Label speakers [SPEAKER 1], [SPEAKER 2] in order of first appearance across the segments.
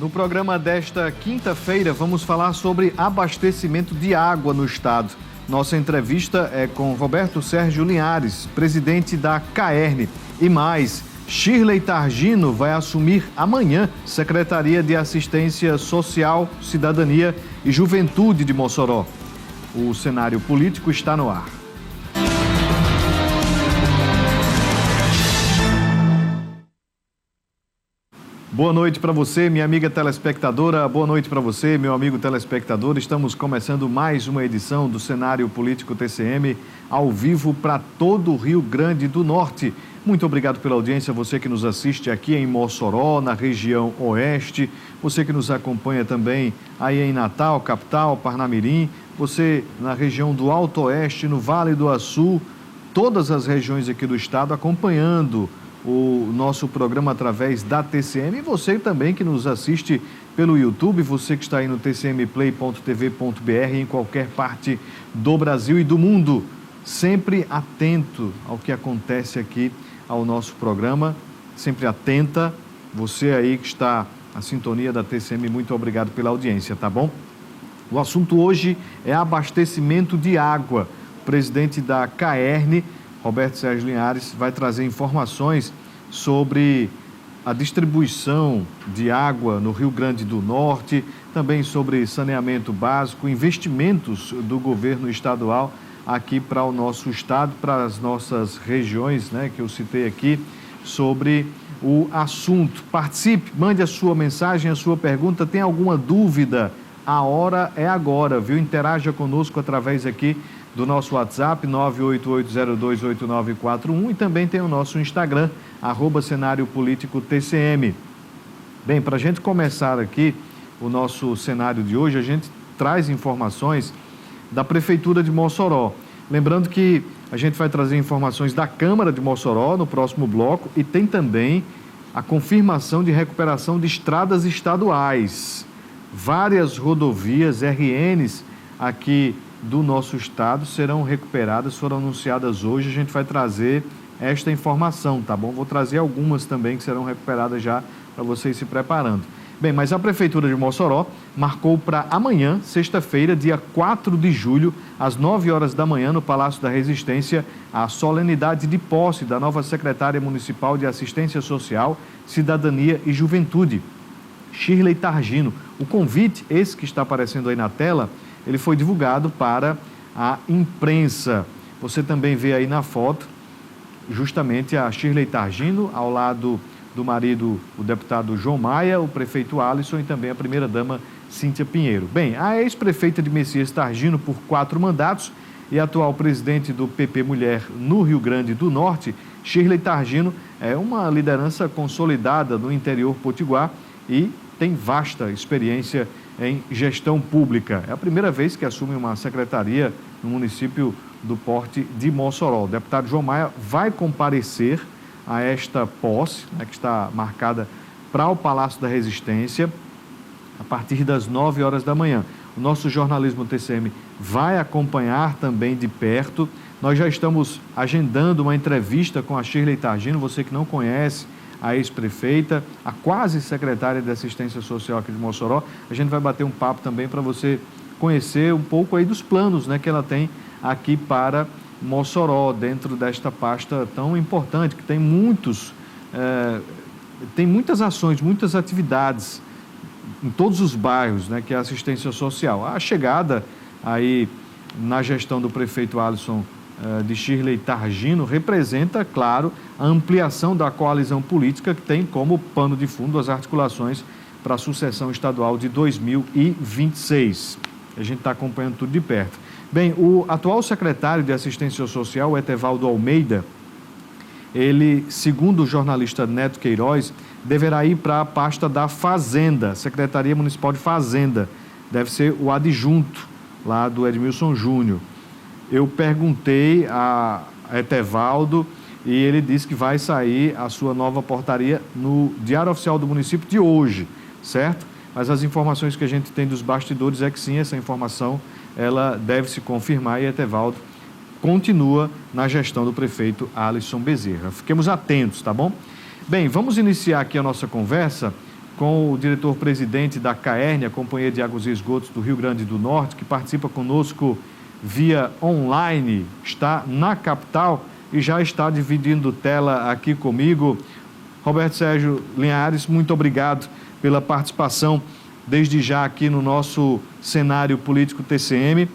[SPEAKER 1] No programa desta quinta-feira, vamos falar sobre abastecimento de água no estado. Nossa entrevista é com Roberto Sérgio Linhares, presidente da CAERN. E mais, Shirley Targino vai assumir amanhã Secretaria de Assistência Social, Cidadania e Juventude de Mossoró. O cenário político está no ar. Boa noite para você, minha amiga telespectadora. Boa noite para você, meu amigo telespectador. Estamos começando mais uma edição do Cenário Político TCM, ao vivo para todo o Rio Grande do Norte. Muito obrigado pela audiência, você que nos assiste aqui em Mossoró, na região oeste, você que nos acompanha também aí em Natal, capital, Parnamirim, você na região do Alto Oeste, no Vale do Açu, todas as regiões aqui do estado acompanhando o nosso programa através da TCM, e você também que nos assiste pelo YouTube, você que está aí no tcmplay.tv.br em qualquer parte do Brasil e do mundo, sempre atento ao que acontece aqui ao nosso programa, sempre atenta, você aí que está na sintonia da TCM, muito obrigado pela audiência, tá bom? O assunto hoje é abastecimento de água. O presidente da CAERN, Roberto Sérgio Linhares, vai trazer informações sobre a distribuição de água no Rio Grande do Norte, também sobre saneamento básico, investimentos do governo estadual aqui para o nosso estado, para as nossas regiões, né, que eu citei aqui, sobre o assunto. Participe, mande a sua mensagem, a sua pergunta, tem alguma dúvida? A hora é agora, viu? Interaja conosco através aqui do nosso WhatsApp, 988028941, e também tem o nosso Instagram, @Cenário Político TCM. Bem, para a gente começar aqui o nosso cenário de hoje, a gente traz informações da Prefeitura de Mossoró. Lembrando que a gente vai trazer informações da Câmara de Mossoró no próximo bloco e tem também a confirmação de recuperação de estradas estaduais. Várias rodovias, RNs aqui do nosso estado serão recuperadas, foram anunciadas hoje, a gente vai trazer esta informação, tá bom? Vou trazer algumas também que serão recuperadas já para vocês se preparando. Bem, mas a Prefeitura de Mossoró marcou para amanhã, sexta-feira, dia 4 de julho, às 9 horas da manhã, no Palácio da Resistência, a solenidade de posse da nova secretária municipal de Assistência Social, Cidadania e Juventude, Shirley Targino. O convite, esse que está aparecendo aí na tela, ele foi divulgado para a imprensa. Você também vê aí na foto, justamente a Shirley Targino, ao lado do marido, o deputado João Maia, o prefeito Alisson e também a primeira-dama Cíntia Pinheiro. Bem, a ex-prefeita de Messias Targino por 4 mandatos e atual presidente do PP Mulher no Rio Grande do Norte, Shirley Targino é uma liderança consolidada no interior potiguar e tem vasta experiência em gestão pública. É a primeira vez que assume uma secretaria no município do porte de Mossoró. O deputado João Maia vai comparecer a esta posse, né, que está marcada para o Palácio da Resistência, a partir das 9 horas da manhã. O nosso jornalismo TCM vai acompanhar também de perto. Nós já estamos agendando uma entrevista com a Shirley Targino, você que não conhece a ex-prefeita, a quase secretária de Assistência Social aqui de Mossoró. A gente vai bater um papo também para você conhecer um pouco aí dos planos, né, que ela tem aqui para Mossoró, dentro desta pasta tão importante, que tem muitas ações, muitas atividades em todos os bairros, né, que é a assistência social. A chegada aí na gestão do prefeito Alisson de Shirley Targino representa, claro, a ampliação da coalizão política que tem como pano de fundo as articulações para a sucessão estadual de 2026. A gente está acompanhando tudo de perto. Bem, o atual secretário de Assistência Social, Etevaldo Almeida, ele, segundo o jornalista Neto Queiroz, deverá ir para a pasta da Fazenda, Secretaria Municipal de Fazenda. Deve ser o adjunto lá do Edmilson Júnior. Eu perguntei a Etevaldo e ele disse que vai sair a sua nova portaria no Diário Oficial do município de hoje, certo? Mas as informações que a gente tem dos bastidores é que sim, essa informação ela deve se confirmar e Etevaldo continua na gestão do prefeito Alisson Bezerra. Fiquemos atentos, tá bom? Bem, vamos iniciar aqui a nossa conversa com o diretor-presidente da CAERN, a Companhia de Águas e Esgotos do Rio Grande do Norte, que participa conosco via online, está na capital e já está dividindo tela aqui comigo. Roberto Sérgio Linhares, muito obrigado pela participação desde já aqui no nosso cenário político TCM.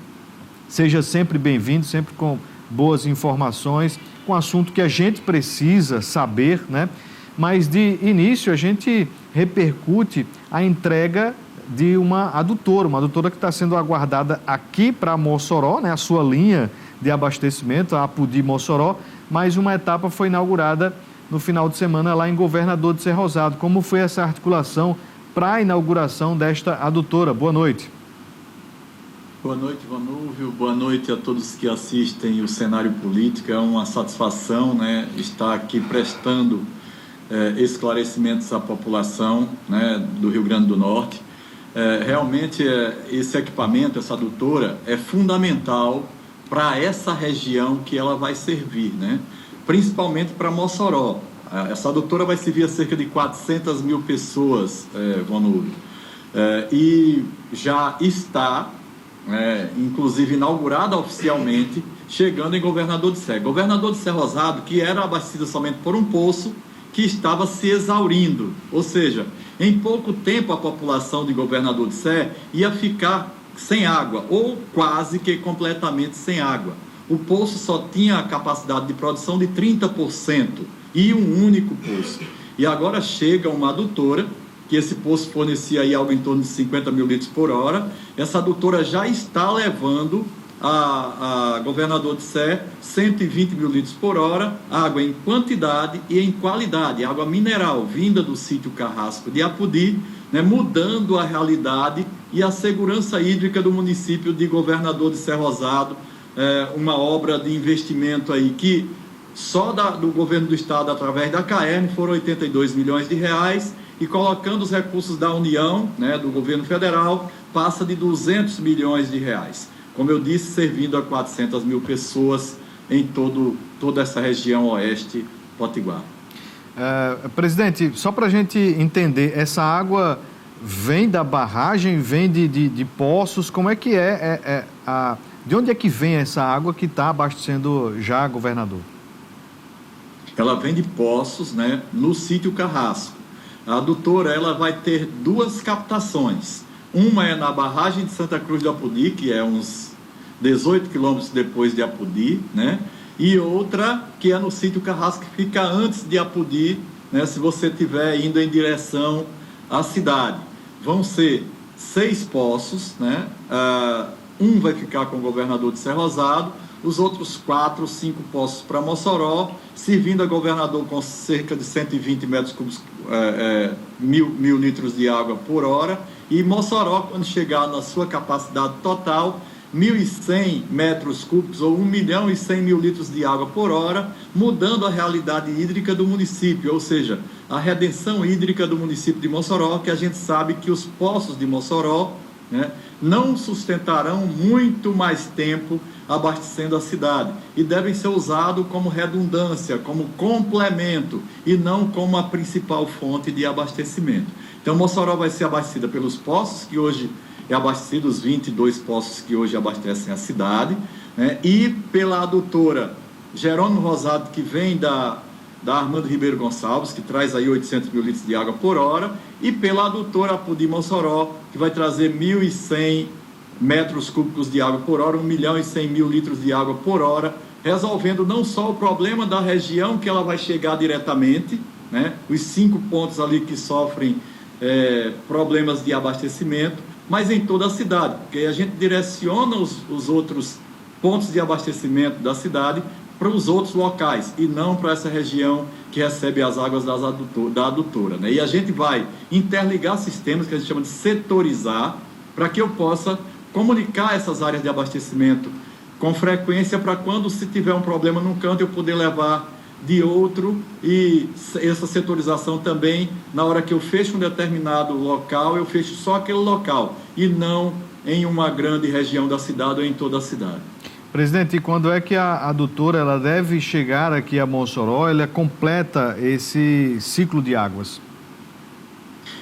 [SPEAKER 1] Seja sempre bem-vindo, sempre com boas informações, com assunto que a gente precisa saber, né? Mas de início a gente repercute a entrega de uma adutora que está sendo aguardada aqui para Mossoró, né? A sua linha de abastecimento, a Apodi Mossoró, mas uma etapa foi inaugurada no final de semana lá em Governador de Ser Rosado. Como foi essa articulação para a inauguração desta adutora? Boa noite.
[SPEAKER 2] Boa noite, Vanúvio. Boa noite a todos que assistem o cenário político. É uma satisfação, né, estar aqui prestando esclarecimentos à população, né, do Rio Grande do Norte. Realmente, esse equipamento, essa adutora, é fundamental para essa região que ela vai servir, né? Principalmente para Mossoró. Essa adutora vai servir a cerca de 400 mil pessoas, Vanúvio. E já está, inclusive, inaugurada oficialmente, chegando em Governador de Ser. Governador de Ser Rosado, que era abastecida somente por um poço, que estava se exaurindo. Ou seja, em pouco tempo a população de Governador de Ser ia ficar sem água, ou quase que completamente sem água. O poço só tinha a capacidade de produção de 30% e um único poço. E agora chega uma adutora, que esse poço fornecia aí algo em torno de 50 mil litros por hora. Essa adutora já está levando a Governador de Ser 120 mil litros por hora, água em quantidade e em qualidade, água mineral vinda do sítio Carrasco de Apodi, né, mudando a realidade e a segurança hídrica do município de Governador de Ser Rosado. Uma obra de investimento aí que só do governo do estado, através da CAERN, foram 82 milhões de reais, e colocando os recursos da União, né, do governo federal, passa de 200 milhões de reais. Como eu disse, servindo a 400 mil pessoas em toda essa região oeste potiguar.
[SPEAKER 1] Presidente, só para a gente entender, essa água vem da barragem, vem de poços, como é que de onde é que vem essa água que está abastecendo já, governador?
[SPEAKER 2] Ela vem de poços, né, no sítio Carrasco. A adutora, ela vai ter duas captações. Uma é na barragem de Santa Cruz do Apodi, que é uns 18 quilômetros depois de Apodi, né? E outra que é no sítio Carrasco, que fica antes de Apodi, né, se você estiver indo em direção à cidade. Vão ser 6 poços, né? Um vai ficar com o Governador de Ser Rosado, os outros 4, 5 poços para Mossoró, servindo a Governador com cerca de 120 metros cúbicos, mil litros de água por hora, e Mossoró, quando chegar na sua capacidade total, 1.100 metros cúbicos ou 1.100.000 litros de água por hora, mudando a realidade hídrica do município, ou seja, a redenção hídrica do município de Mossoró, que a gente sabe que os poços de Mossoró, né, não sustentarão muito mais tempo abastecendo a cidade e devem ser usados como redundância, como complemento e não como a principal fonte de abastecimento. Então, Mossoró vai ser abastecida pelos poços, que hoje é abastecido, os 22 poços que hoje abastecem a cidade, né, e pela adutora Jerônimo Rosado, que vem da Armando Ribeiro Gonçalves, que traz aí 800 mil litros de água por hora, e pela adutora Apodi Mossoró, que vai trazer 1.100 metros cúbicos de água por hora, 1.100.000 litros de água por hora, resolvendo não só o problema da região que ela vai chegar diretamente, né, os 5 pontos ali que sofrem problemas de abastecimento, mas em toda a cidade, porque a gente direciona os outros pontos de abastecimento da cidade para os outros locais e não para essa região que recebe as águas da adutora, né? E a gente vai interligar sistemas que a gente chama de setorizar, para que eu possa comunicar essas áreas de abastecimento com frequência, para quando se tiver um problema num canto eu poder levar de outro, e essa setorização também, na hora que eu fecho um determinado local, eu fecho só aquele local e não em uma grande região da cidade ou em toda a cidade.
[SPEAKER 1] Presidente, e quando é que a adutora ela deve chegar aqui a Mossoró, ela completa esse ciclo de águas?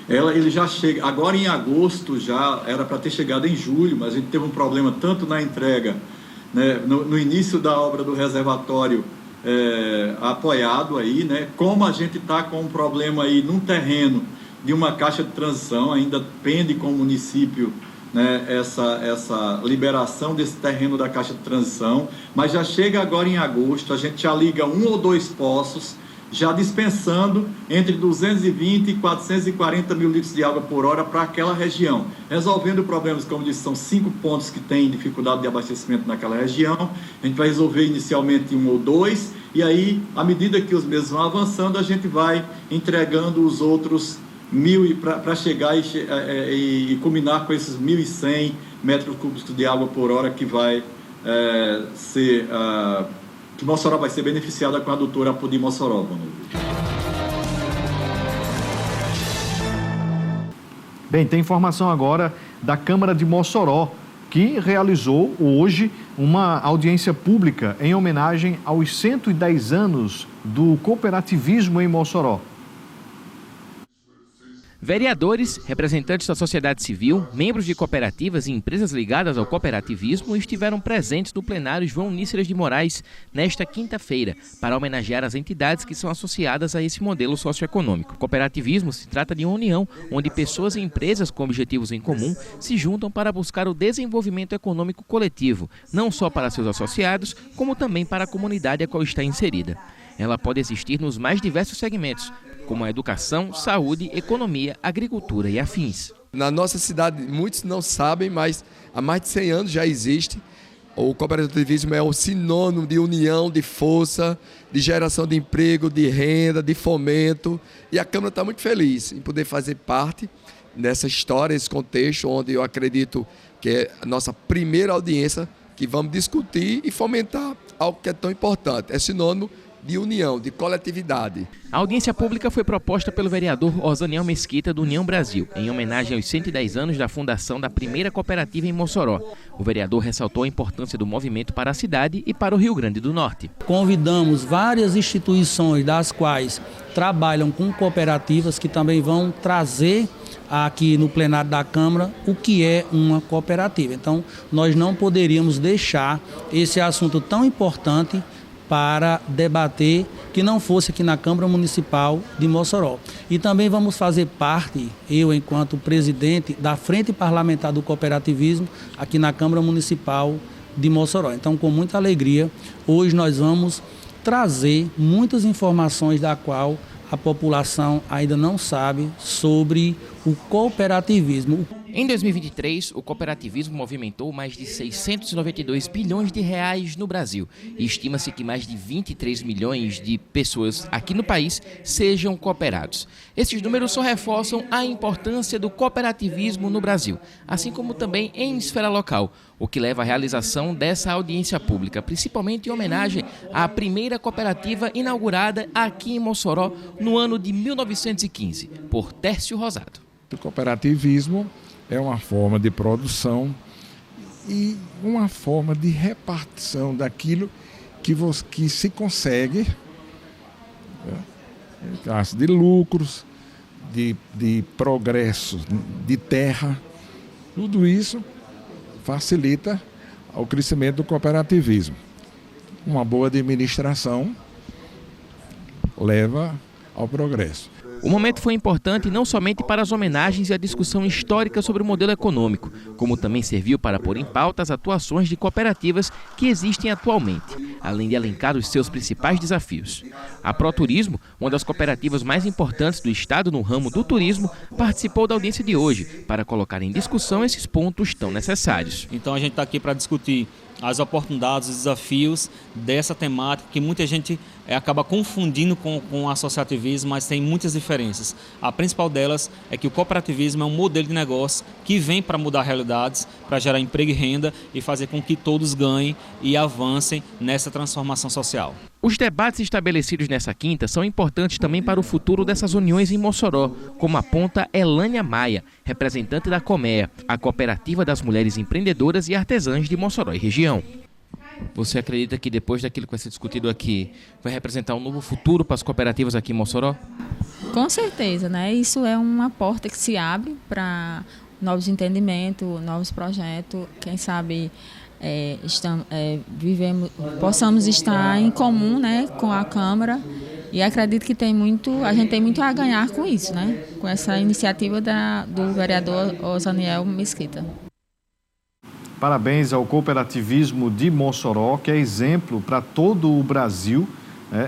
[SPEAKER 2] Ele já chega, agora em agosto, já era para ter chegado em julho, mas a gente teve um problema tanto na entrega, né, no início da obra do reservatório apoiado aí, né, como a gente está com um problema aí num terreno de uma caixa de transição, ainda pende com o município, né, essa liberação desse terreno da caixa de transição, mas já chega agora em agosto, a gente já liga 1 ou 2 poços, já dispensando entre 220 e 440 mil litros de água por hora para aquela região, resolvendo problemas, como disse, são 5 pontos que têm dificuldade de abastecimento naquela região. A gente vai resolver inicialmente 1 ou 2, e aí, à medida que os meses vão avançando, a gente vai entregando os outros 1.000 para chegar e culminar com esses 1.100 metros cúbicos de água por hora que vai ser... que Mossoró vai ser beneficiada com a adutora Apodi Mossoró.
[SPEAKER 1] Bem, tem informação agora da Câmara de Mossoró, que realizou hoje uma audiência pública em homenagem aos 110 anos do cooperativismo em Mossoró.
[SPEAKER 3] Vereadores, representantes da sociedade civil, membros de cooperativas e empresas ligadas ao cooperativismo estiveram presentes no plenário João Níceras de Moraes nesta quinta-feira para homenagear as entidades que são associadas a esse modelo socioeconômico. O cooperativismo se trata de uma união onde pessoas e empresas com objetivos em comum se juntam para buscar o desenvolvimento econômico coletivo, não só para seus associados, como também para a comunidade a qual está inserida. Ela pode existir nos mais diversos segmentos, como a educação, saúde, economia, agricultura e afins.
[SPEAKER 4] Na nossa cidade, muitos não sabem, mas há mais de 100 anos já existe. O cooperativismo é um sinônimo de união, de força, de geração de emprego, de renda, de fomento. E a Câmara está muito feliz em poder fazer parte dessa história, esse contexto, onde eu acredito que é a nossa primeira audiência que vamos discutir e fomentar algo que é tão importante. É sinônimo de união, de coletividade.
[SPEAKER 3] A audiência pública foi proposta pelo vereador Osaniel Mesquita, do União Brasil, em homenagem aos 110 anos da fundação da primeira cooperativa em Mossoró. O vereador ressaltou a importância do movimento para a cidade e para o Rio Grande do Norte.
[SPEAKER 5] Convidamos várias instituições das quais trabalham com cooperativas que também vão trazer aqui no plenário da Câmara o que é uma cooperativa. Então, nós não poderíamos deixar esse assunto tão importante para debater que não fosse aqui na Câmara Municipal de Mossoró. E também vamos fazer parte, eu enquanto presidente da Frente Parlamentar do Cooperativismo, aqui na Câmara Municipal de Mossoró. Então, com muita alegria, hoje nós vamos trazer muitas informações da qual a população ainda não sabe sobre o cooperativismo.
[SPEAKER 3] Em 2023, o cooperativismo movimentou mais de 692 bilhões de reais no Brasil e estima-se que mais de 23 milhões de pessoas aqui no país sejam cooperados. Esses números só reforçam a importância do cooperativismo no Brasil, assim como também em esfera local, o que leva à realização dessa audiência pública, principalmente em homenagem à primeira cooperativa inaugurada aqui em Mossoró no ano de 1915, por Tércio Rosado.
[SPEAKER 6] O cooperativismo é uma forma de produção e uma forma de repartição daquilo que se consegue, de lucros, de progresso de terra. Tudo isso facilita o crescimento do cooperativismo. Uma boa administração leva ao progresso.
[SPEAKER 3] O momento foi importante não somente para as homenagens e a discussão histórica sobre o modelo econômico, como também serviu para pôr em pauta as atuações de cooperativas que existem atualmente, além de elencar os seus principais desafios. A ProTurismo, uma das cooperativas mais importantes do estado no ramo do turismo, participou da audiência de hoje para colocar em discussão esses pontos tão necessários.
[SPEAKER 7] Então a gente está aqui para discutir as oportunidades, os desafios dessa temática que muita gente acaba confundindo com o associativismo, mas tem muitas diferenças. A principal delas é que o cooperativismo é um modelo de negócio que vem para mudar realidades, para gerar emprego e renda e fazer com que todos ganhem e avancem nessa transformação social.
[SPEAKER 3] Os debates estabelecidos nessa quinta são importantes também para o futuro dessas uniões em Mossoró, como aponta Elânia Maia, representante da Comea, a Cooperativa das Mulheres Empreendedoras e Artesãs de Mossoró e região. Você acredita que depois daquilo que vai ser discutido aqui, vai representar um novo futuro para as cooperativas aqui em Mossoró?
[SPEAKER 8] Com certeza, né? Isso é uma porta que se abre para novos entendimentos, novos projetos, quem sabe possamos estar em comum, né, com a Câmara, e acredito que a gente tem muito a ganhar com isso, né, com essa iniciativa do vereador Osaniel Mesquita.
[SPEAKER 1] Parabéns ao cooperativismo de Mossoró, que é exemplo para todo o Brasil,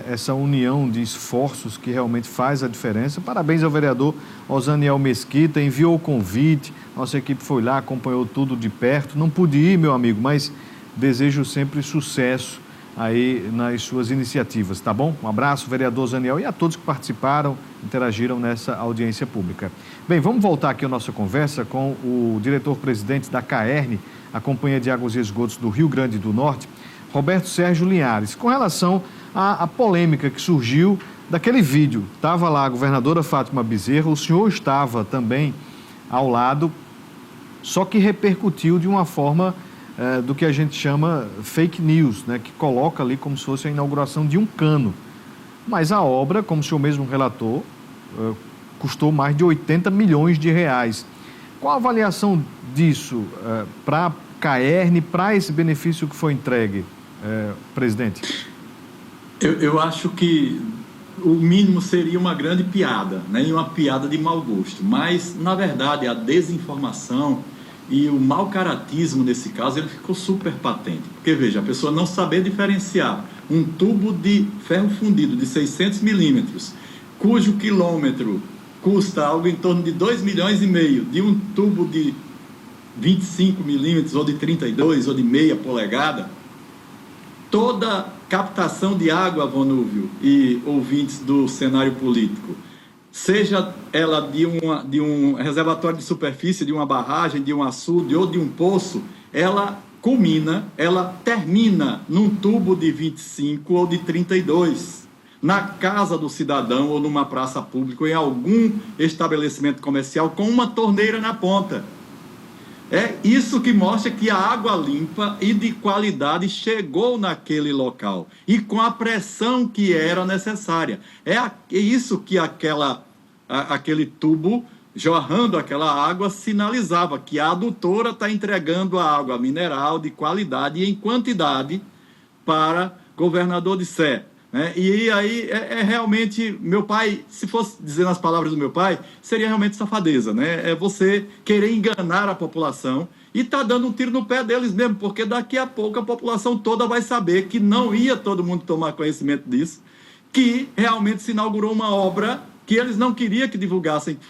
[SPEAKER 1] essa união de esforços que realmente faz a diferença. Parabéns ao vereador Osaniel Mesquita, enviou o convite, nossa equipe foi lá, acompanhou tudo de perto. Não pude ir, meu amigo, mas desejo sempre sucesso aí nas suas iniciativas, tá bom? Um abraço, vereador Osaniel, e a todos que participaram, interagiram nessa audiência pública. Bem, vamos voltar aqui a nossa conversa com o diretor-presidente da CAERN, a Companhia de Águas e Esgotos do Rio Grande do Norte, Roberto Sérgio Linhares, com relação à polêmica que surgiu daquele vídeo. Estava lá a governadora Fátima Bezerra, o senhor estava também ao lado, só que repercutiu de uma forma do que a gente chama fake news, né, que coloca ali como se fosse a inauguração de um cano. Mas a obra, como o senhor mesmo relatou, custou mais de 80 milhões de reais. Qual a avaliação disso para a CAERN, para esse benefício que foi entregue, presidente?
[SPEAKER 2] Eu acho que o mínimo seria uma grande piada, né? E uma piada de mau gosto. Mas, na verdade, a desinformação e o mau caratismo, nesse caso, ele ficou super patente. Porque, veja, a pessoa não saber diferenciar um tubo de ferro fundido de 600 milímetros, cujo quilômetro custa algo em torno de 2,5 milhões, de um tubo de 25 milímetros, ou de 32, ou de meia polegada, toda captação de água, Vonúvio e ouvintes do cenário político, seja ela de um reservatório de superfície, de uma barragem, de um açude ou de um poço, ela termina num tubo de 25 ou de 32, na casa do cidadão ou numa praça pública ou em algum estabelecimento comercial com uma torneira na ponta. É isso que mostra que a água limpa e de qualidade chegou naquele local e com a pressão que era necessária. É isso que aquele tubo jorrando aquela água sinalizava, que a adutora está entregando a água mineral de qualidade e em quantidade para governador de Sé. Né? E aí realmente, meu pai, se fosse dizer nas palavras do meu pai, seria realmente safadeza, né? É você querer enganar a população e tá dando um tiro no pé deles mesmo, porque daqui a pouco a população toda vai saber que não ia todo mundo tomar conhecimento disso, que realmente se inaugurou uma obra que eles não queriam que divulgassem que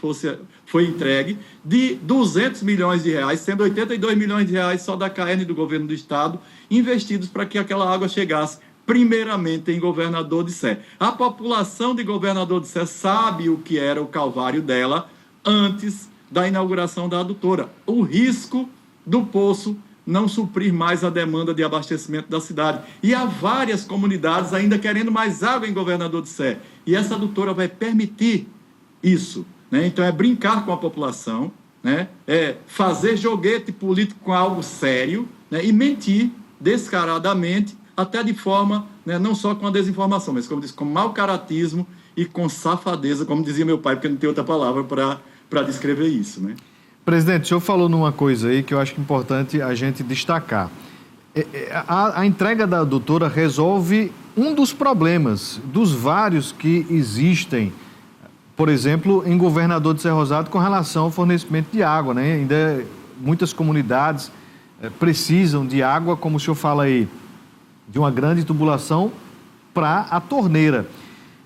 [SPEAKER 2] foi entregue, de 200 milhões de reais, sendo 82 milhões de reais só da CAERN e do governo do estado, investidos para que aquela água chegasse primeiramente em Governador de Sé. A população de Governador de Sé sabe o que era o calvário dela antes da inauguração da adutora. O risco do poço não suprir mais a demanda de abastecimento da cidade. E há várias comunidades ainda querendo mais água em Governador de Sé. E essa adutora vai permitir isso. Né? Então é brincar com a população, né? É fazer joguete político com algo sério, né? E mentir descaradamente, até de forma, né, não só com a desinformação, mas, como disse, com mau caratismo e com safadeza, como dizia meu pai, porque não tem outra palavra para descrever isso. Né?
[SPEAKER 1] Presidente, o senhor falou numa coisa aí que eu acho importante a gente destacar. A entrega da adutora resolve um dos problemas, dos vários que existem, por exemplo, em Governador de Sé Rosado, com relação ao fornecimento de água. Né? Ainda muitas comunidades precisam de água, como o senhor fala aí, de uma grande tubulação para a torneira.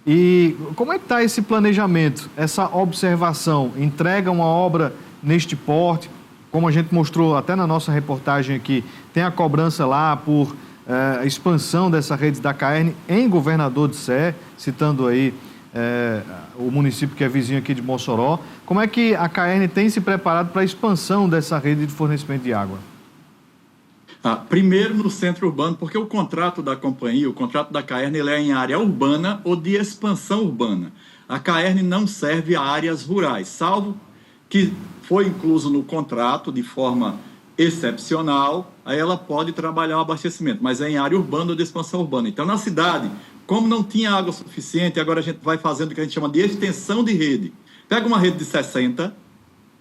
[SPEAKER 1] E como é que está esse planejamento, essa observação? Entrega uma obra neste porte, como a gente mostrou até na nossa reportagem aqui, tem a cobrança lá por expansão dessa rede da CAERN em Governador de Sé, citando aí o município que é vizinho aqui de Mossoró. Como é que a CAERN tem se preparado para a expansão dessa rede de fornecimento de água?
[SPEAKER 2] Primeiro no centro urbano, porque o contrato da companhia, o contrato da CAERN, ele é em área urbana ou de expansão urbana. A CAERN não serve a áreas rurais, salvo que foi incluso no contrato de forma excepcional, aí ela pode trabalhar o abastecimento, mas é em área urbana ou de expansão urbana. Então, na cidade, como não tinha água suficiente, agora a gente vai fazendo o que a gente chama de extensão de rede. Pega uma rede de 60,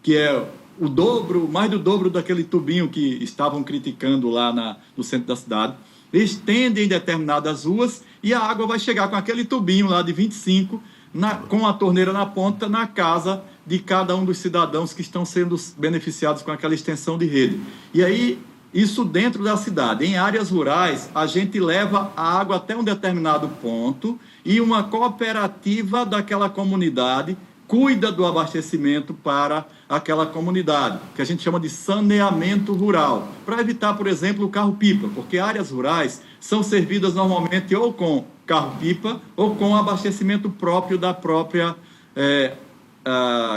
[SPEAKER 2] que é o dobro, mais do dobro daquele tubinho que estavam criticando lá no centro da cidade, estende em determinadas ruas e a água vai chegar com aquele tubinho lá de 25, com a torneira na ponta, na casa de cada um dos cidadãos que estão sendo beneficiados com aquela extensão de rede. E aí, isso dentro da cidade. Em áreas rurais, a gente leva a água até um determinado ponto e uma cooperativa daquela comunidade cuida do abastecimento para aquela comunidade, que a gente chama de saneamento rural, para evitar, por exemplo, o carro-pipa, porque áreas rurais são servidas normalmente ou com carro-pipa ou com abastecimento próprio da própria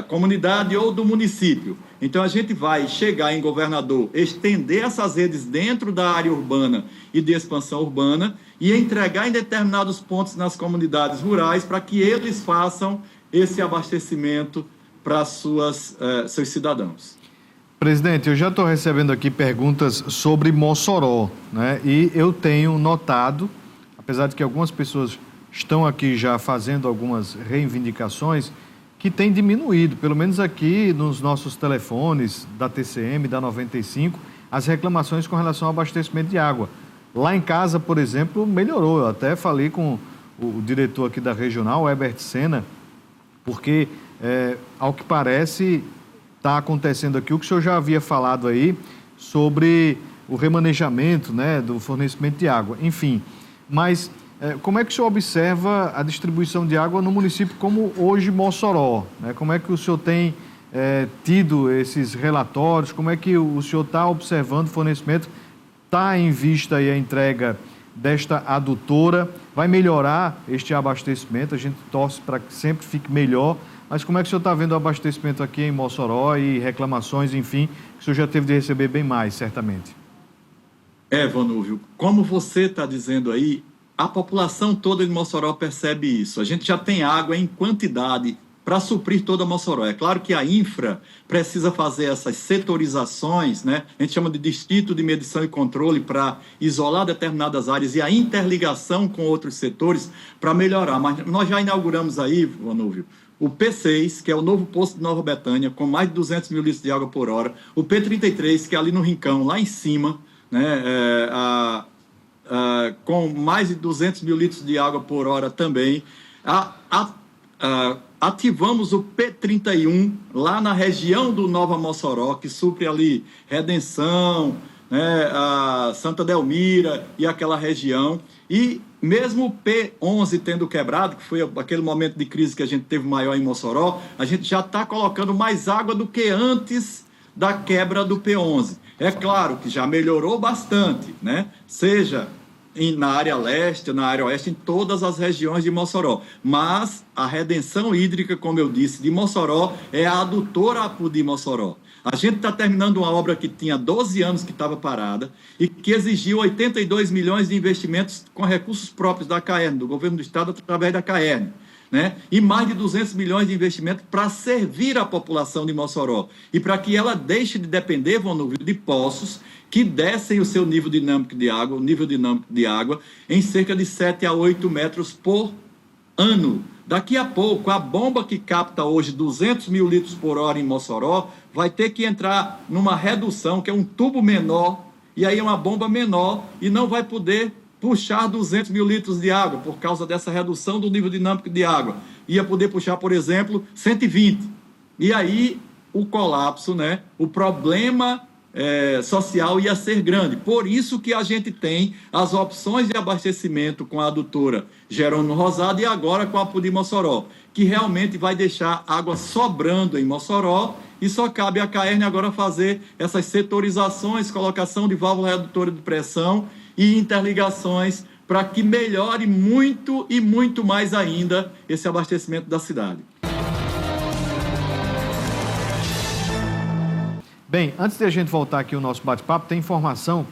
[SPEAKER 2] comunidade ou do município. Então, a gente vai chegar em Governador, estender essas redes dentro da área urbana e de expansão urbana e entregar em determinados pontos nas comunidades rurais para que eles façam esse abastecimento para seus cidadãos.
[SPEAKER 1] Presidente, eu já estou recebendo aqui perguntas sobre Mossoró, né? E eu tenho notado, apesar de que algumas pessoas estão aqui já fazendo algumas reivindicações, que tem diminuído, pelo menos aqui nos nossos telefones da TCM, da 95, as reclamações com relação ao abastecimento de água. Lá em casa, por exemplo, melhorou. Eu até falei com o diretor aqui da regional, o Herbert Sena, porque, ao que parece, está acontecendo aqui o que o senhor já havia falado aí sobre o remanejamento, né, do fornecimento de água. Enfim, mas como é que o senhor observa a distribuição de água no município como hoje Mossoró, né? Como é que o senhor tem tido esses relatórios? Como é que o senhor está observando o fornecimento? Está em vista aí a entrega desta adutora? Vai melhorar este abastecimento? A gente torce para que sempre fique melhor, mas como é que o senhor está vendo o abastecimento aqui em Mossoró e reclamações, enfim, que o senhor já teve de receber bem mais, certamente?
[SPEAKER 2] Vanúvio, como você está dizendo aí, a população toda de Mossoró percebe isso. A gente já tem água em quantidade para suprir toda Mossoró. É claro que a infra precisa fazer essas setorizações, né? A gente chama de distrito de medição e controle para isolar determinadas áreas e a interligação com outros setores para melhorar. Mas nós já inauguramos aí, Vanúvio, o P6, que é o novo posto de Nova Betânia, com mais de 200 mil litros de água por hora. O P33, que é ali no Rincão, lá em cima, né? Com mais de 200 mil litros de água por hora também. Ativamos o P31 lá na região do Nova Mossoró, que supre ali Redenção, né, a Santa Delmira e aquela região. E mesmo o P11 tendo quebrado, que foi aquele momento de crise que a gente teve maior em Mossoró, a gente já está colocando mais água do que antes da quebra do P11. É claro que já melhorou bastante, né? Seja na área leste, na área oeste, em todas as regiões de Mossoró. Mas a redenção hídrica, como eu disse, de Mossoró é a adutora de Mossoró. A gente está terminando uma obra que tinha 12 anos que estava parada e que exigiu 82 milhões de investimentos com recursos próprios da CAERN, do governo do estado, através da CAERN, né? E mais de 200 milhões de investimento para servir a população de Mossoró e para que ela deixe de depender, Vanúvio, de poços que descem o seu nível dinâmico de água, em cerca de 7 a 8 metros por ano. Daqui a pouco, a bomba que capta hoje 200 mil litros por hora em Mossoró vai ter que entrar numa redução, que é um tubo menor, e aí é uma bomba menor, e não vai poder puxar 200 mil litros de água, por causa dessa redução do nível dinâmico de água. Ia poder puxar, por exemplo, 120. E aí, o colapso, né? O problema social ia ser grande. Por isso que a gente tem as opções de abastecimento com a adutora Jerônimo Rosado e agora com a Apodi Mossoró, que realmente vai deixar água sobrando em Mossoró e só cabe à CAERN agora fazer essas setorizações, colocação de válvula redutora de pressão e interligações para que melhore muito e muito mais ainda esse abastecimento da cidade.
[SPEAKER 1] Bem, antes de a gente voltar aqui ao nosso bate-papo, tem informação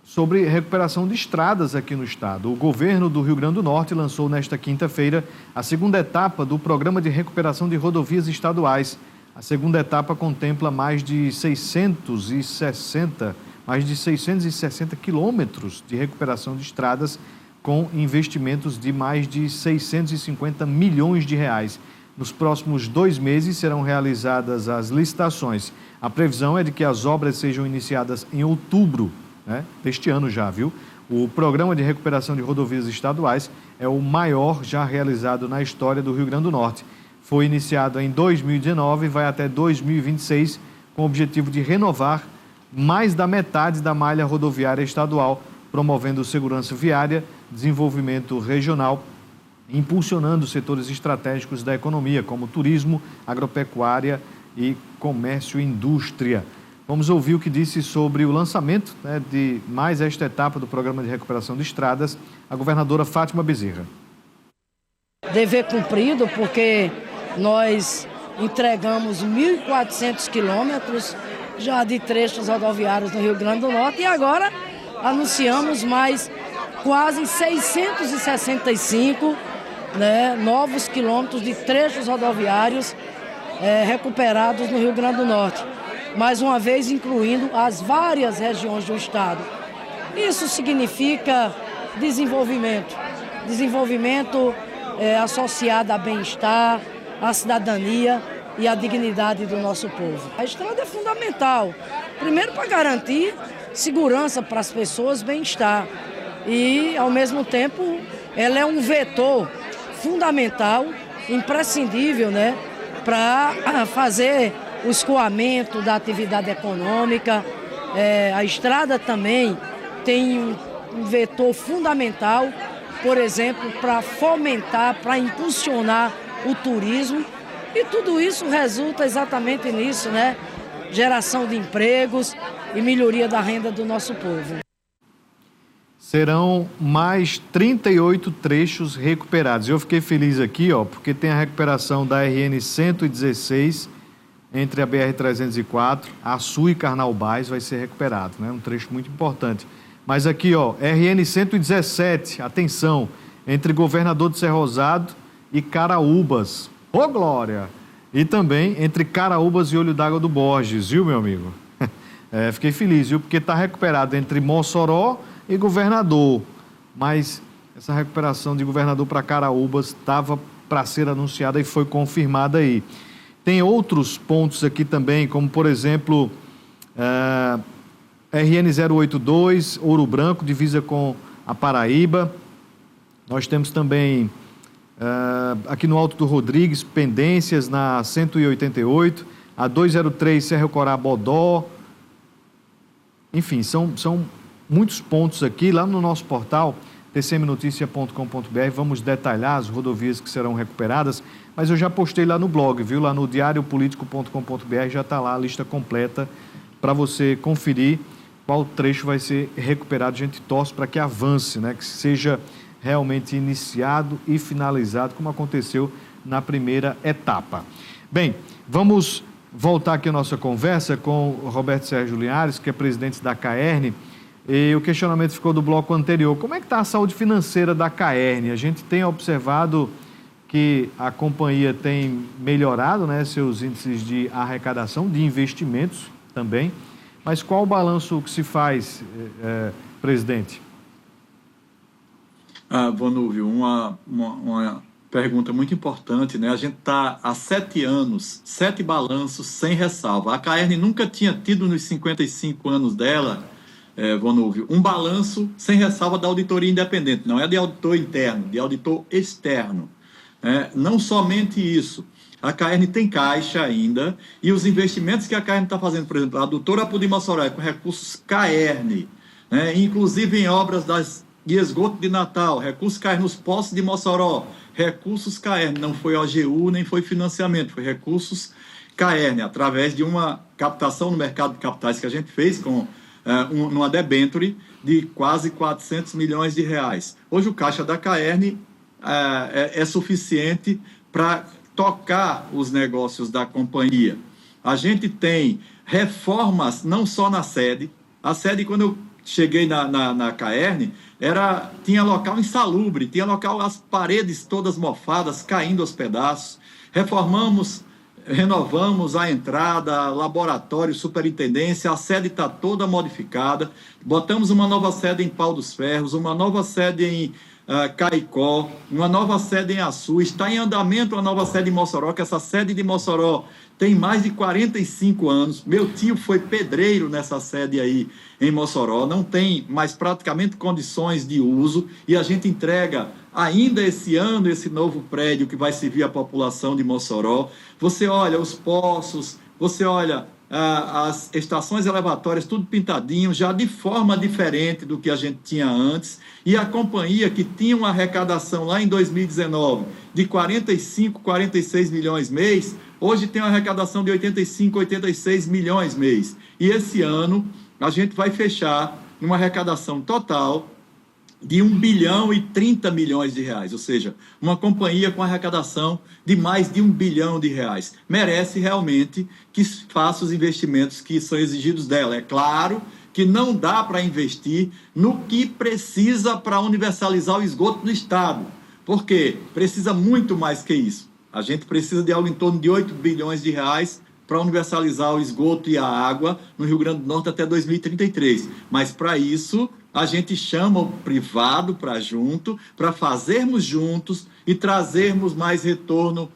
[SPEAKER 1] sobre recuperação de estradas aqui no estado. O governo do Rio Grande do Norte lançou nesta quinta-feira a segunda etapa do Programa de Recuperação de Rodovias Estaduais. A segunda etapa contempla mais de 660 quilômetros de recuperação de estradas com investimentos de mais de 650 milhões de reais. Nos próximos 2 meses serão realizadas as licitações. A previsão é de que as obras sejam iniciadas em outubro, né, deste ano já, viu? O Programa de Recuperação de Rodovias Estaduais é o maior já realizado na história do Rio Grande do Norte. Foi iniciado em 2019 e vai até 2026, com o objetivo de renovar mais da metade da malha rodoviária estadual, promovendo segurança viária, desenvolvimento regional, impulsionando setores estratégicos da economia, como turismo, agropecuária e comércio e indústria. Vamos ouvir o que disse sobre o lançamento, né, de mais esta etapa do Programa de Recuperação de Estradas, a governadora Fátima Bezerra.
[SPEAKER 9] Dever cumprido, porque nós entregamos 1.400 quilômetros já de trechos rodoviários no Rio Grande do Norte e agora anunciamos mais quase 665 novos quilômetros de trechos rodoviários recuperados no Rio Grande do Norte, mais uma vez incluindo as várias regiões do estado. Isso significa desenvolvimento associado a bem-estar, à cidadania e à dignidade do nosso povo. A estrada é fundamental, primeiro para garantir segurança para as pessoas, bem-estar, e ao mesmo tempo ela é um vetor fundamental, imprescindível, para fazer o escoamento da atividade econômica. A estrada também tem um vetor fundamental, por exemplo, para fomentar, para impulsionar o turismo, e tudo isso resulta exatamente nisso, geração de empregos e melhoria da renda do nosso povo.
[SPEAKER 1] Serão mais 38 trechos recuperados. Eu fiquei feliz aqui, porque tem a recuperação da RN 116 entre a BR 304, Açu e Carnaubais vai ser recuperado, um trecho muito importante. Mas aqui, RN 117, atenção, entre Governador de Cerrosado e Caraúbas. Ô, glória! E também entre Caraúbas e Olho d'Água do Borges, viu, meu amigo? Fiquei feliz, viu? Porque está recuperado entre Mossoró e Governador. Mas essa recuperação de Governador para Caraúbas estava para ser anunciada e foi confirmada aí. Tem outros pontos aqui também, como, por exemplo, RN 082, Ouro Branco, divisa com a Paraíba. Nós temos também, aqui no Alto do Rodrigues, pendências na 188, a 203, Serra Corá, Bodó. Enfim, são muitos pontos aqui. Lá no nosso portal, tcmnoticia.com.br, vamos detalhar as rodovias que serão recuperadas, mas eu já postei lá no blog, viu? Lá no diariopolitico.com.br já está lá a lista completa para você conferir qual trecho vai ser recuperado. A gente torce para que avance, que seja realmente iniciado e finalizado, como aconteceu na primeira etapa. Bem, vamos voltar aqui a nossa conversa com o Roberto Sérgio Linhares, que é presidente da CAERN. E o questionamento ficou do bloco anterior. Como é que está a saúde financeira da CAERN? A gente tem observado que a companhia tem melhorado, seus índices de arrecadação, de investimentos também. Mas qual o balanço que se faz, presidente?
[SPEAKER 2] Vonúvio, uma pergunta muito importante, A gente está há 7 anos, 7 balanços sem ressalva. A CAERN nunca tinha tido nos 55 anos dela, Vonúvio, um balanço sem ressalva da auditoria independente. Não é de auditor interno, de auditor externo. Não somente isso, a CAERN tem caixa ainda, e os investimentos que a CAERN está fazendo, por exemplo, a doutora Apodi Mossoró, com recursos CAERN, inclusive em obras de esgoto de Natal, recursos CAERN nos poços de Mossoró, recursos CAERN, não foi OGU, nem foi financiamento, foi recursos CAERN, através de uma captação no mercado de capitais que a gente fez com numa debenture de quase 400 milhões de reais. Hoje o caixa da CAERN é suficiente para tocar os negócios da companhia. A gente tem reformas não só na sede. A sede, quando eu cheguei na CAERN, tinha local insalubre, tinha local, as paredes todas mofadas, caindo aos pedaços. Renovamos a entrada, laboratório, superintendência, a sede está toda modificada. Botamos uma nova sede em Pau dos Ferros, uma nova sede Caicó, uma nova sede em Açu, está em andamento uma nova sede em Mossoró, que essa sede de Mossoró tem mais de 45 anos. Meu tio foi pedreiro nessa sede aí em Mossoró, não tem mais praticamente condições de uso, e a gente entrega ainda esse ano esse novo prédio que vai servir a população de Mossoró. Você olha os poços, você olha as estações elevatórias, tudo pintadinho, já de forma diferente do que a gente tinha antes, e a companhia que tinha uma arrecadação lá em 2019 de 45, 46 milhões mês, hoje tem uma arrecadação de 85, 86 milhões mês. E esse ano a gente vai fechar uma arrecadação total de 1 bilhão e 30 milhões de reais, ou seja, uma companhia com arrecadação de mais de 1 bilhão de reais. Merece realmente que faça os investimentos que são exigidos dela. É claro que não dá para investir no que precisa para universalizar o esgoto no Estado, porque precisa muito mais que isso. A gente precisa de algo em torno de 8 bilhões de reais para universalizar o esgoto e a água no Rio Grande do Norte até 2033. Mas, para isso, a gente chama o privado para junto, para fazermos juntos e trazermos mais retorno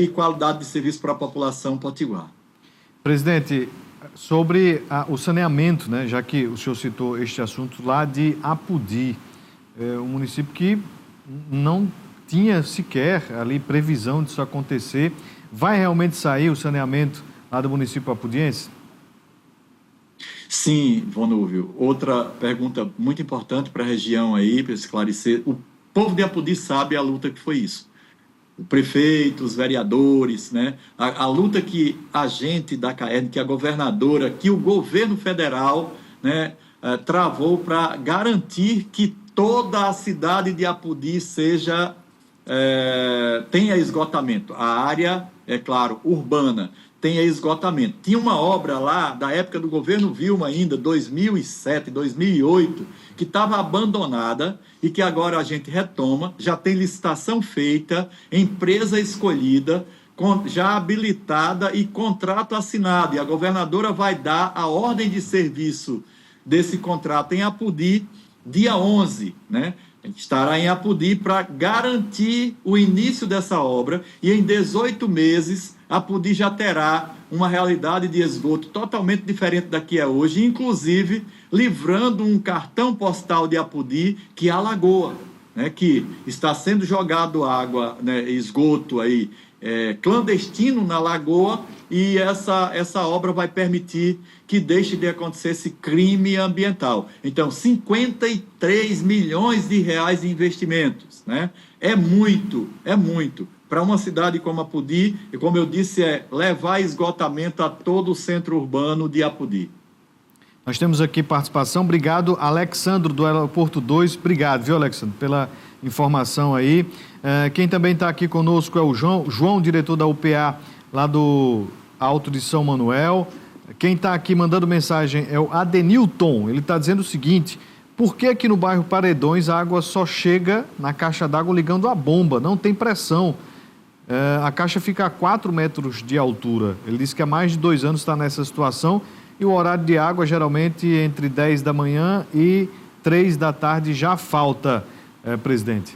[SPEAKER 2] e qualidade de serviço para a população potiguar.
[SPEAKER 1] Presidente, sobre o saneamento, né, já que o senhor citou este assunto lá de Apudi, um município que não tinha sequer ali previsão disso acontecer. Vai realmente sair o saneamento lá do município apudiense?
[SPEAKER 2] Sim, Vonúvio. Outra pergunta muito importante para a região aí, para esclarecer. O povo de Apudi sabe a luta que foi isso. O prefeito, os vereadores, né? A luta que a gente da CAERN, que a governadora, que o governo federal, né, travou para garantir que toda a cidade de Apudi tenha esgotamento. A área, é claro, urbana, tenha esgotamento. Tinha uma obra lá, da época do governo Vilma ainda, 2007, 2008, que estava abandonada e que agora a gente retoma, já tem licitação feita, empresa escolhida, já habilitada e contrato assinado. E a governadora vai dar a ordem de serviço desse contrato em Apudi, dia 11, né? Estará em Apudi para garantir o início dessa obra, e em 18 meses Apudi já terá uma realidade de esgoto totalmente diferente da que é hoje, inclusive livrando um cartão postal de Apudi, que é a Lagoa, né, que está sendo jogado água, né, esgoto aí, clandestino na Lagoa, e essa obra vai permitir que deixe de acontecer esse crime ambiental. Então, 53 milhões de reais de investimentos, né? É muito. Para uma cidade como Apudi, e como eu disse, levar esgotamento a todo o centro urbano de Apudi.
[SPEAKER 1] Nós temos aqui participação. Obrigado, Alexandro, do Aeroporto 2. Obrigado, viu, Alexandro, pela informação aí. Quem também está aqui conosco é o João, diretor da UPA, lá do Alto de São Manuel. Quem está aqui mandando mensagem é o Adenilton. Ele está dizendo o seguinte: por que aqui no bairro Paredões a água só chega na caixa d'água ligando a bomba? Não tem pressão. A caixa fica a 4 metros de altura. Ele disse que há mais de 2 anos está nessa situação, e o horário de água geralmente entre 10 da manhã e 3 da tarde já falta, presidente.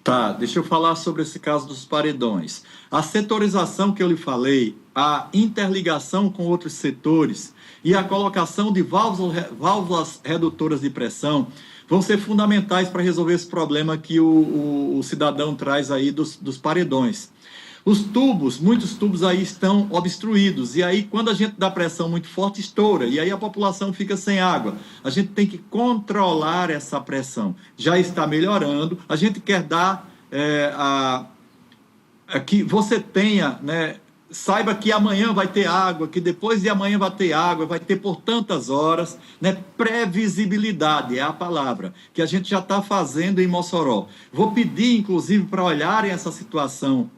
[SPEAKER 2] Tá, deixa eu falar sobre esse caso dos paredões. A setorização que eu lhe falei, a interligação com outros setores e a colocação de válvulas redutoras de pressão vão ser fundamentais para resolver esse problema que o cidadão traz aí dos paredões. Muitos tubos aí estão obstruídos, e aí quando a gente dá pressão muito forte, estoura, e aí a população fica sem água. A gente tem que controlar essa pressão. Já está melhorando, a gente quer dar que você tenha, né, saiba que amanhã vai ter água, que depois de amanhã vai ter água, vai ter por tantas horas, né? Previsibilidade é a palavra que a gente já está fazendo em Mossoró. Vou pedir, inclusive, para olharem essa situação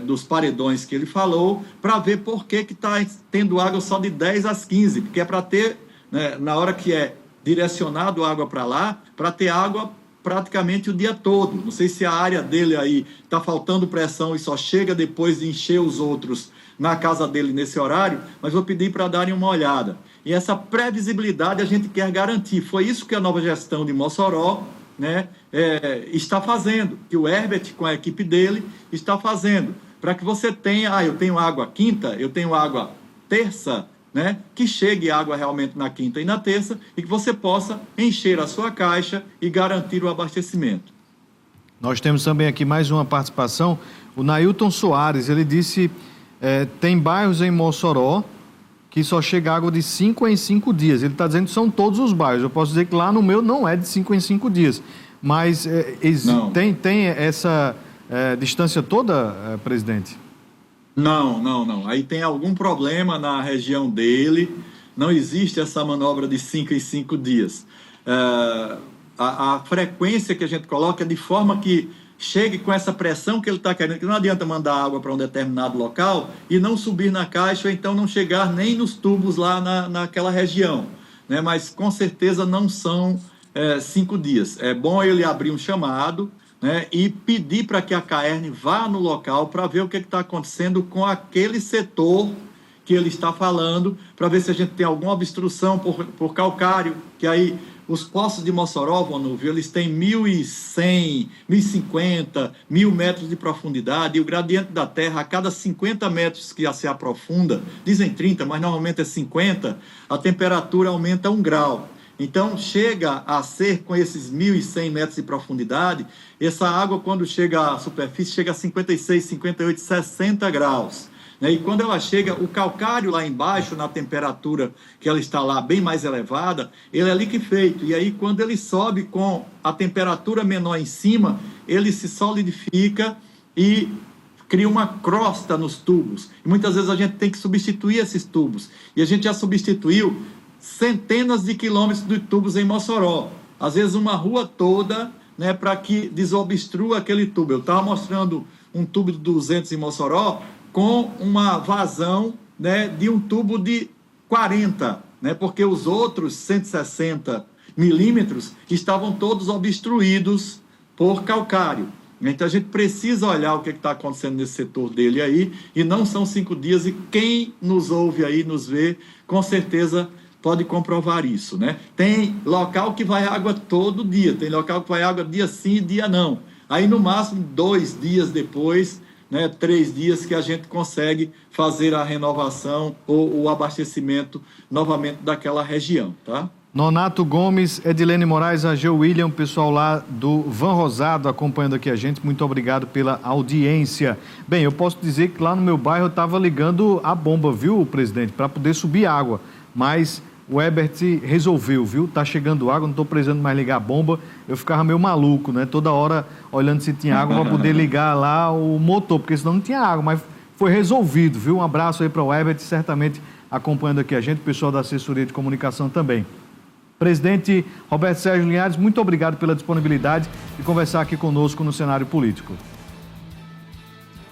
[SPEAKER 2] dos paredões que ele falou, para ver por que está tendo água só de 10 às 15, porque é para ter, né, na hora que é direcionado água para lá, para ter água praticamente o dia todo. Não sei se a área dele aí está faltando pressão e só chega depois de encher os outros na casa dele nesse horário, mas vou pedir para darem uma olhada. E essa previsibilidade a gente quer garantir. Foi isso que a nova gestão de Mossoró, né, está fazendo, que o Herbert, com a equipe dele, está fazendo, para que você tenha, eu tenho água quinta, eu tenho água terça, né, que chegue água realmente na quinta e na terça, e que você possa encher a sua caixa e garantir o abastecimento.
[SPEAKER 1] Nós temos também aqui mais uma participação, o Nailton Soares, ele disse, tem bairros em Mossoró que só chega água de 5 em 5 dias. Ele está dizendo que são todos os bairros. Eu posso dizer que lá no meu não é de 5 em 5 dias. Mas tem essa distância toda, presidente?
[SPEAKER 2] Não. Aí tem algum problema na região dele. Não existe essa manobra de 5 em 5 dias. A frequência que a gente coloca é de forma que chegue com essa pressão que ele está querendo, que não adianta mandar água para um determinado local e não subir na caixa, ou então não chegar nem nos tubos lá naquela região, né? Mas com certeza não são 5 dias. É bom ele abrir um chamado, né, e pedir para que a CAERN vá no local para ver o que está acontecendo com aquele setor que ele está falando, para ver se a gente tem alguma obstrução por calcário, que aí os poços de Mossoró, Vonúvio, eles têm 1.100, 1.050, 1.000 metros de profundidade, e o gradiente da terra, a cada 50 metros que se aprofunda, dizem 30, mas normalmente é 50, a temperatura aumenta 1 grau. Então, chega a ser, com esses 1.100 metros de profundidade, essa água, quando chega à superfície, chega a 56, 58, 60 graus. E quando ela chega, o calcário lá embaixo, na temperatura que ela está lá bem mais elevada, ele é liquefeito. E aí, quando ele sobe com a temperatura menor em cima, ele se solidifica e cria uma crosta nos tubos. E muitas vezes a gente tem que substituir esses tubos. E a gente já substituiu centenas de quilômetros de tubos em Mossoró. Às vezes uma rua toda, né, para que desobstrua aquele tubo. Eu estava mostrando um tubo de 200 em Mossoró, com uma vazão, né, de um tubo de 40, né, porque os outros 160 milímetros estavam todos obstruídos por calcário. Então a gente precisa olhar o que está acontecendo nesse setor dele aí, e não são 5 dias, e quem nos ouve aí, nos vê, com certeza pode comprovar isso, né? Tem local que vai água todo dia, tem local que vai água dia sim e dia não. Aí no máximo 2 dias depois, né, 3 dias, que a gente consegue fazer a renovação ou o abastecimento novamente daquela região, tá?
[SPEAKER 1] Nonato Gomes, Edilene Moraes, Ageu William, pessoal lá do Van Rosado acompanhando aqui a gente, muito obrigado pela audiência. Bem, eu posso dizer que lá no meu bairro eu estava ligando a bomba, viu, presidente, para poder subir água, mas o Herbert resolveu, viu? Tá chegando água, não estou precisando mais ligar a bomba. Eu ficava meio maluco, né? Toda hora olhando se tinha água para poder ligar lá o motor, porque senão não tinha água, mas foi resolvido, viu? Um abraço aí para o Herbert, certamente acompanhando aqui a gente, o pessoal da assessoria de comunicação também. Presidente Roberto Sérgio Linhares, muito obrigado pela disponibilidade de conversar aqui conosco no cenário político.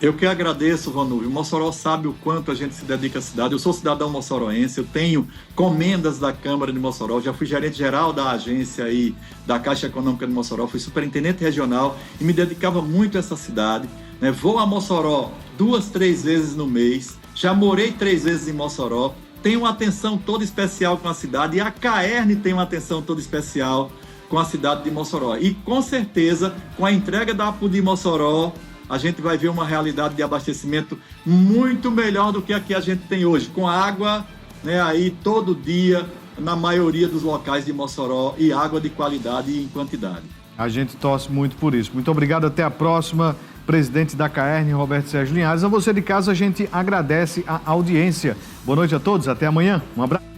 [SPEAKER 2] Eu que agradeço, Vonúvio. Mossoró sabe o quanto a gente se dedica à cidade. Eu sou cidadão mossoroense, eu tenho comendas da Câmara de Mossoró, já fui gerente-geral da agência aí, da Caixa Econômica de Mossoró, fui superintendente regional e me dedicava muito a essa cidade, né? Vou a Mossoró 2, 3 vezes no mês, já morei 3 vezes em Mossoró, tenho uma atenção toda especial com a cidade, e a CAERN tem uma atenção toda especial com a cidade de Mossoró. E com certeza, com a entrega da APU de Mossoró, a gente vai ver uma realidade de abastecimento muito melhor do que a que a gente tem hoje, com água, né, aí todo dia, na maioria dos locais de Mossoró, e água de qualidade e em quantidade.
[SPEAKER 1] A gente torce muito por isso. Muito obrigado, até a próxima. Presidente da CAERN, Roberto Sérgio Linhares. A você de casa, a gente agradece a audiência. Boa noite a todos, até amanhã. Um abraço.